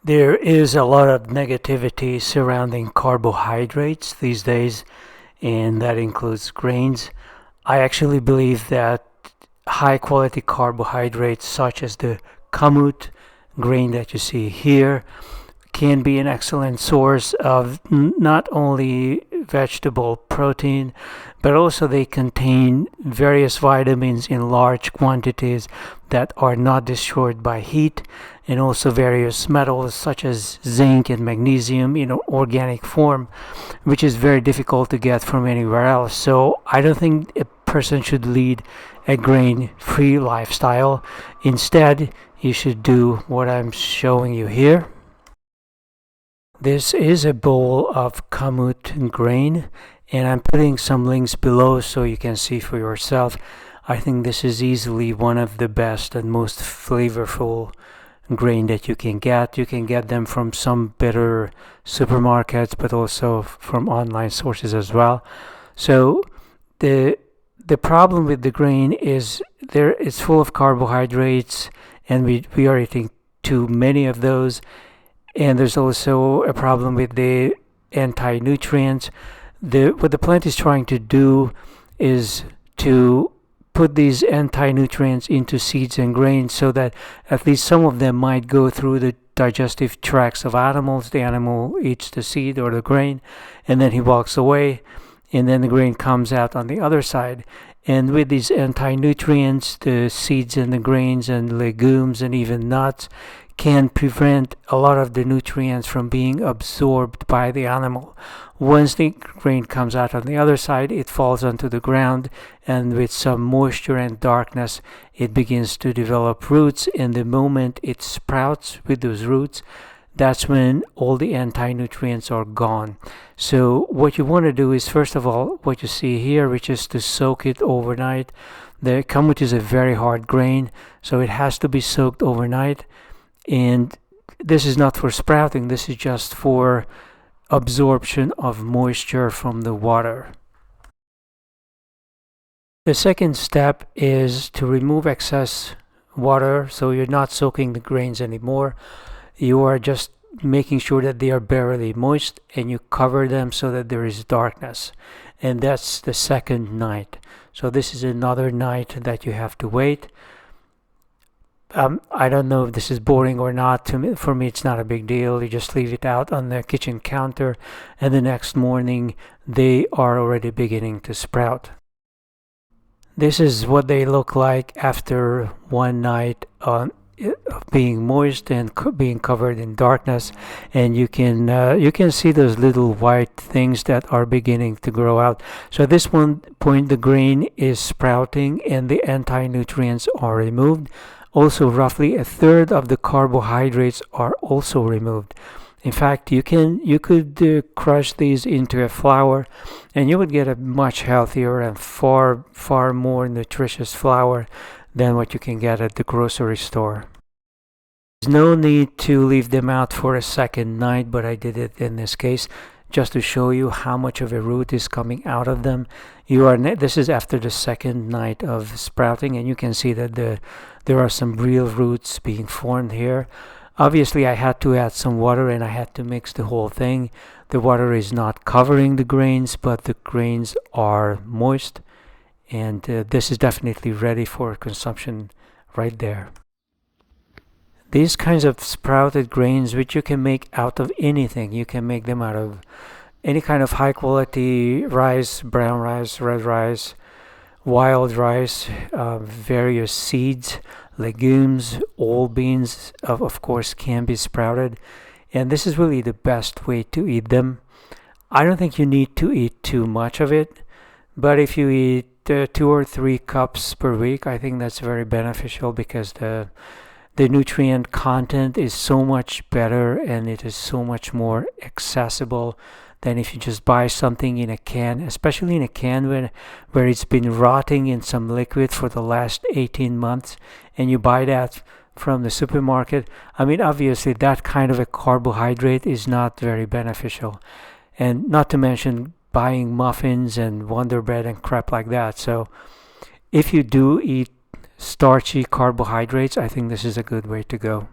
There is a lot of negativity surrounding carbohydrates these days, and that includes grains. I actually believe that high quality carbohydrates, such as the kamut grain that you see here, can be an excellent source of not only vegetable protein, but also they contain various vitamins in large quantities that are not destroyed by heat, and also various metals such as zinc and magnesium in organic form, which is very difficult to get from anywhere else. So I don't think a person should lead a grain free lifestyle. Instead, you should do what I'm showing you here. This is a bowl of kamut grain, and I'm putting some links below so you can see for yourself. I think this is easily one of the best and most flavorful grain that you can get. You can get them from some better supermarkets, but also from online sources as well. So the problem with the grain is it's full of carbohydrates, and we are eating too many of those. And there's also a problem with the anti-nutrients. What the plant is trying to do is to put these anti-nutrients into seeds and grains so that at least some of them might go through the digestive tracts of animals. The animal eats the seed or the grain, and then he walks away, and then the grain comes out on the other side. And with these anti-nutrients, the seeds and the grains and legumes and even nuts can prevent a lot of the nutrients from being absorbed by the animal. Once the grain comes out on the other side, it falls onto the ground, and with some moisture and darkness, it begins to develop roots. And the moment it sprouts with those roots, that's when all the anti-nutrients are gone. So what you want to do is, first of all, what you see here, which is to soak it overnight. The kamut is a very hard grain, so it has to be soaked overnight. And this is not for sprouting, this is just for absorption of moisture from the water. The second step is to remove excess water, so you're not soaking the grains anymore. You are just making sure that they are barely moist, and you cover them so that there is darkness. And that's the second night. So this is another night that you have to wait. I don't know if this is boring or not. For me, it's not a big deal. You just leave it out on the kitchen counter, and the next morning they are already beginning to sprout. This is what they look like after one night of being moist and being covered in darkness, and you can see those little white things that are beginning to grow out. So at this one point, the grain is sprouting and the anti-nutrients are removed. Also, roughly a third of the carbohydrates are also removed. In fact, you could crush these into a flour, and you would get a much healthier and far more nutritious flour than what you can get at the grocery store. There's no need to leave them out for a second night, but I did it in this case just to show you how much of a root is coming out of them. This is after the second night of sprouting, and you can see that there are some real roots being formed here. Obviously, I had to add some water, and I had to mix the whole thing. The water is not covering the grains, but the grains are moist, and this is definitely ready for consumption right there. These kinds of sprouted grains, which you can make out of anything, you can make them out of any kind of high quality rice, brown rice, red rice, wild rice, various seeds, legumes, all beans, of course, can be sprouted. And this is really the best way to eat them. I don't think you need to eat too much of it, but if you eat 2 or 3 cups per week, I think that's very beneficial, because the nutrient content is so much better and it is so much more accessible than if you just buy something in a can, especially in a can where it's been rotting in some liquid for the last 18 months, and you buy that from the supermarket. I mean, obviously that kind of a carbohydrate is not very beneficial, and not to mention buying muffins and Wonder Bread and crap like that. So if you do eat starchy carbohydrates, I think this is a good way to go.